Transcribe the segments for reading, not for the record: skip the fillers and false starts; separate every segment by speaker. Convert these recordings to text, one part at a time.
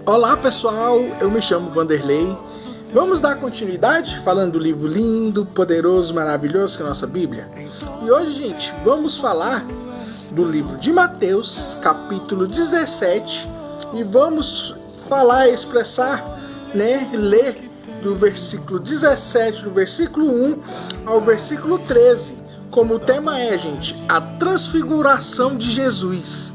Speaker 1: Olá pessoal, eu me chamo Vanderlei. Vamos dar continuidade falando do livro lindo, poderoso, maravilhoso que é a nossa Bíblia. E hoje, gente, vamos falar do livro de Mateus, capítulo 17, e vamos falar, expressar, ler do versículo 17, do versículo 1 ao versículo 13. Como o tema é, gente, a transfiguração de Jesus.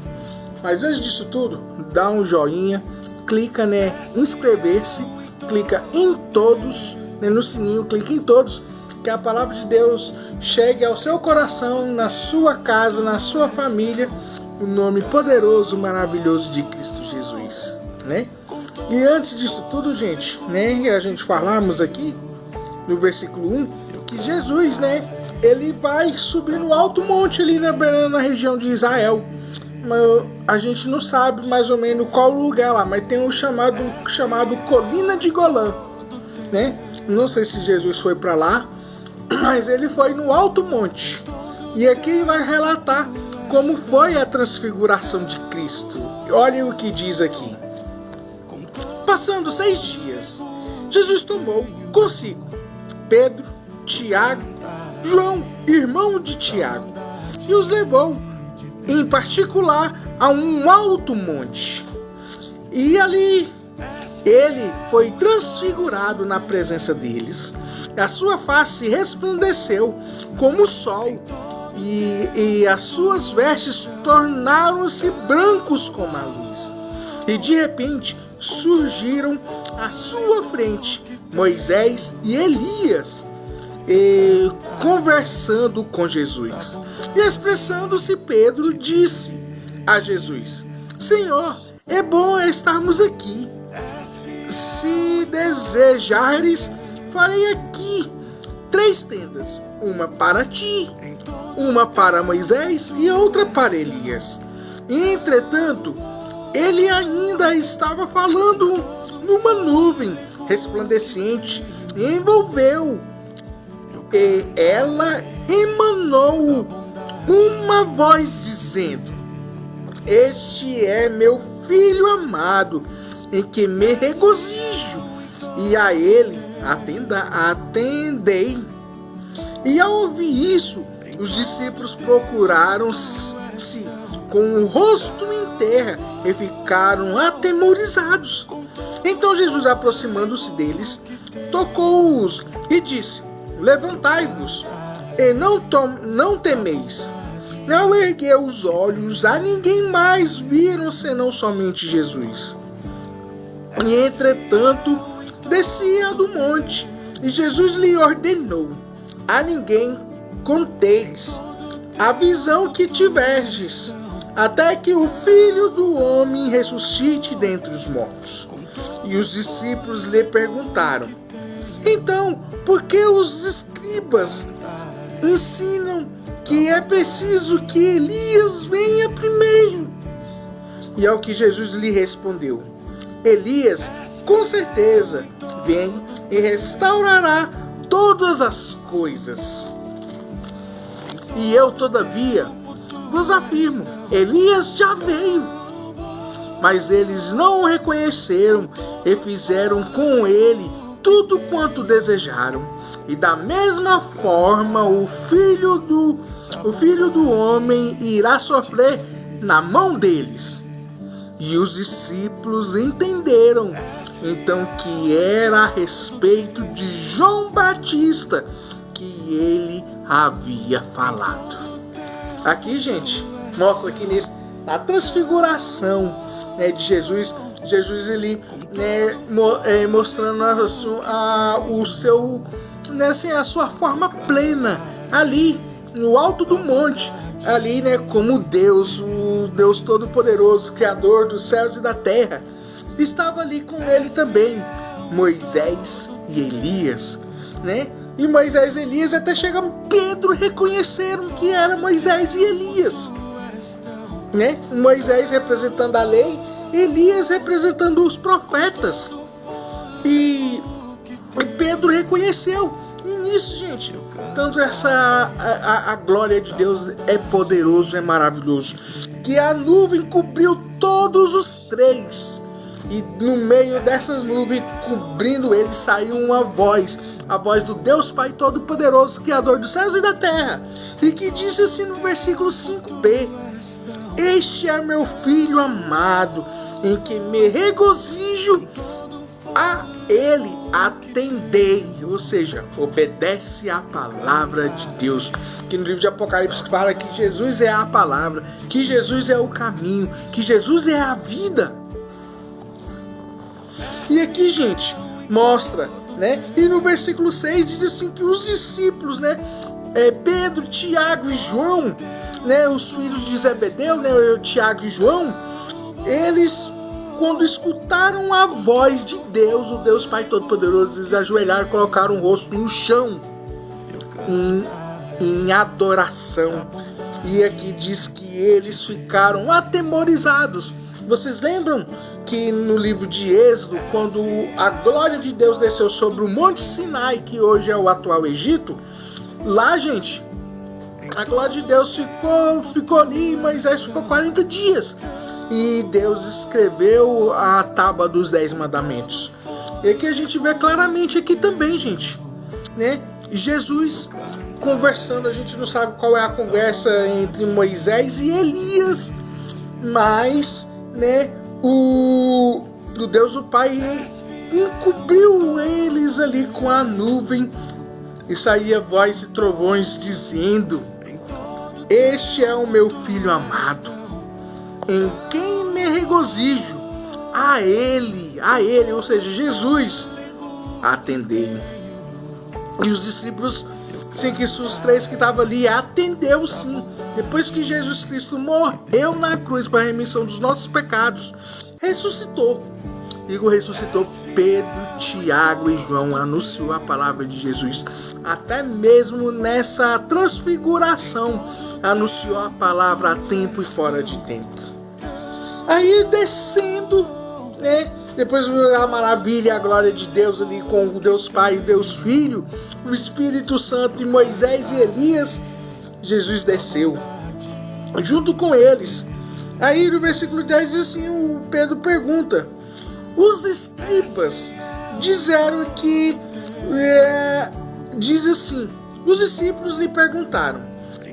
Speaker 1: Mas antes disso tudo, dá um joinha, clica em inscrever-se, clica em todos, no sininho, clica em todos, que a palavra de Deus chegue ao seu coração, na sua casa, na sua família, o nome poderoso, maravilhoso de Cristo Jesus, E antes disso tudo, gente, a gente falamos aqui no versículo 1 que Jesus, ele vai subir no alto monte ali na região de Israel. A gente não sabe mais ou menos qual lugar lá, mas tem um chamado Colina de Golã, Não sei se Jesus foi para lá, mas ele foi no alto monte. E aqui vai relatar como foi a transfiguração de Cristo. Olhem o que diz aqui. Passando 6 dias, Jesus tomou consigo Pedro, Tiago, João, irmão de Tiago, e os levou em particular a um alto monte. E ali ele foi transfigurado na presença deles. A sua face resplandeceu como o sol, e as suas vestes tornaram-se brancos como a luz. E de repente surgiram à sua frente Moisés e Elias, conversando com Jesus. E expressando-se, Pedro disse a Jesus: Senhor, é bom estarmos aqui. Se desejares, farei aqui 3 tendas, uma para ti, uma para Moisés e outra para Elias. Entretanto, ele ainda estava falando numa nuvem resplandecente e envolveu, e ela emanou uma voz dizendo: Este é meu filho amado, em que me regozijo, e a ele atendei. E ao ouvir isso, os discípulos procuraram-se com o rosto em terra e ficaram atemorizados. Então Jesus, aproximando-se deles, tocou-os e disse: Levantai-vos, e não temeis. Não ergueu os olhos, a ninguém mais viram senão somente Jesus. E entretanto descia do monte, e Jesus lhe ordenou: A ninguém conteis a visão que tiverdes, até que o Filho do Homem ressuscite dentre os mortos. E os discípulos lhe perguntaram: Então, por que os escribas ensinam que é preciso que Elias venha primeiro? E ao que Jesus lhe respondeu: Elias, com certeza, vem e restaurará todas as coisas. E eu, todavia, vos afirmo, Elias já veio, mas eles não o reconheceram e fizeram com ele tudo quanto desejaram. E da mesma forma o filho do homem irá sofrer na mão deles. E os discípulos entenderam então que era a respeito de João Batista que ele havia falado. Aqui, gente, mostra aqui na transfiguração de Jesus. Jesus ele mostrando a sua forma plena ali no alto do monte, ali como Deus, o Deus Todo-Poderoso, Criador dos céus e da terra. Estava ali com ele também Moisés e Elias, E Moisés e Elias até chegaram, Pedro reconheceram que era Moisés e Elias, Moisés representando a lei, Elias representando os profetas. E Pedro reconheceu. E nisso, gente, tanto a glória de Deus é poderoso, é maravilhoso, que a nuvem cobriu todos os 3. e no meio dessas nuvens, cobrindo ele, saiu uma voz, a voz do Deus Pai Todo-Poderoso, Criador dos céus e da terra, e que disse assim no versículo 5b: este é meu filho amado, em que me regozijo, a ele atendei, ou seja, obedece à palavra de Deus. Que no livro de Apocalipse fala que Jesus é a palavra, que Jesus é o caminho, que Jesus é a vida. E aqui, gente, mostra, né? E no versículo 6 diz assim que os discípulos, né? Pedro, Tiago e João, né? Os filhos de Zebedeu, né? Tiago e João, eles, quando escutaram a voz de Deus, o Deus Pai Todo-Poderoso, eles ajoelharam e colocaram o rosto no chão em adoração. E aqui diz que eles ficaram atemorizados. Vocês lembram que no livro de Êxodo, quando a glória de Deus desceu sobre o Monte Sinai, que hoje é o atual Egito, lá, gente, a glória de Deus ficou ali, Moisés ficou 40 dias. E Deus escreveu a tábua dos 10 mandamentos. E aqui a gente vê claramente aqui também, gente, né? Jesus conversando, a gente não sabe qual é a conversa entre Moisés e Elias, mas, né, o Deus o Pai encobriu eles ali com a nuvem, e saía voz e trovões dizendo: este é o meu filho amado, em quem me regozijo, a ele, ou seja, Jesus, atendei. E os discípulos, sim, que os 3 que estavam ali, atendeu sim. Depois que Jesus Cristo morreu na cruz para a remissão dos nossos pecados, ressuscitou. E ressuscitou, Pedro, Tiago e João anunciou a palavra de Jesus. Até mesmo nessa transfiguração, anunciou a palavra a tempo e fora de tempo. Aí descendo, né? Depois a maravilha e a glória de Deus ali com o Deus Pai e Deus Filho, o Espírito Santo e Moisés e Elias, Jesus desceu junto com eles. Aí no versículo 10 diz assim, o Pedro pergunta: os escribas disseram que... diz assim, os discípulos lhe perguntaram: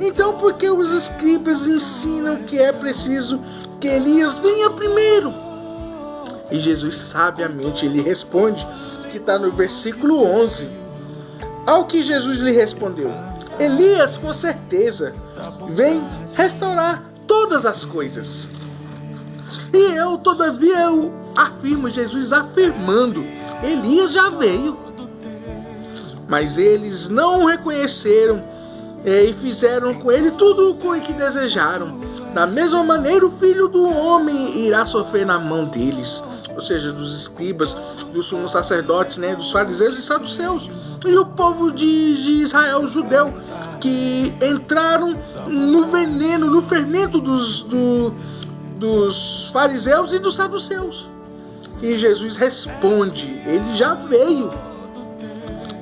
Speaker 1: então por que os escribas ensinam que é preciso que Elias venha primeiro? E Jesus sabiamente lhe responde, que está no versículo 11. Ao que Jesus lhe respondeu: Elias com certeza vem restaurar todas as coisas. E eu, todavia, eu afirmo, Jesus afirmando, Elias já veio. Mas eles não o reconheceram e fizeram com ele tudo o que desejaram. Da mesma maneira, o Filho do Homem irá sofrer na mão deles, ou seja, dos escribas, dos sumos sacerdotes, né, dos fariseus e saduceus, e o povo de Israel, judeu, que entraram no veneno, no fermento dos fariseus e dos saduceus. E Jesus responde: ele já veio.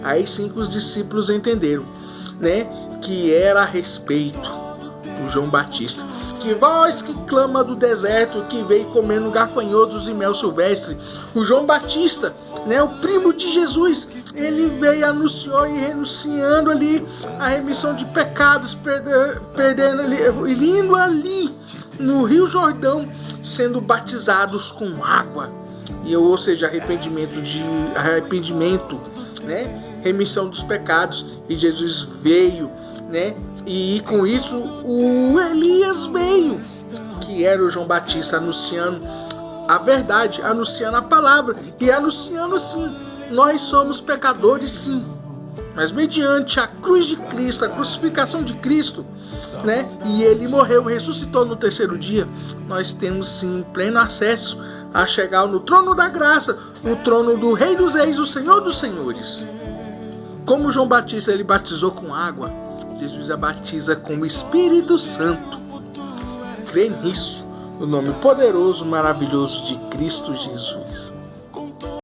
Speaker 1: Aí sim que os discípulos entenderam, né, que era a respeito do João Batista. Que voz que clama do deserto, que veio comendo gafanhotos e mel silvestre. O João Batista, né, o primo de Jesus, ele veio, anunciou e renunciando ali a remissão de pecados, perdendo ali, indo ali no Rio Jordão, sendo batizados com água, e ou seja, arrependimento, né, remissão dos pecados. E Jesus veio, né, e com isso o Elias veio, que era o João Batista, anunciando a verdade, anunciando a palavra e anunciando assim: nós somos pecadores sim, mas mediante a cruz de Cristo, a crucificação de Cristo, né, e ele morreu, ressuscitou no terceiro dia, nós temos sim pleno acesso a chegar no trono da graça, no trono do Rei dos Reis, o Senhor dos Senhores. Como João Batista ele batizou com água, Jesus a batiza com o Espírito Santo. Crê nisso, no nome poderoso, maravilhoso de Cristo Jesus.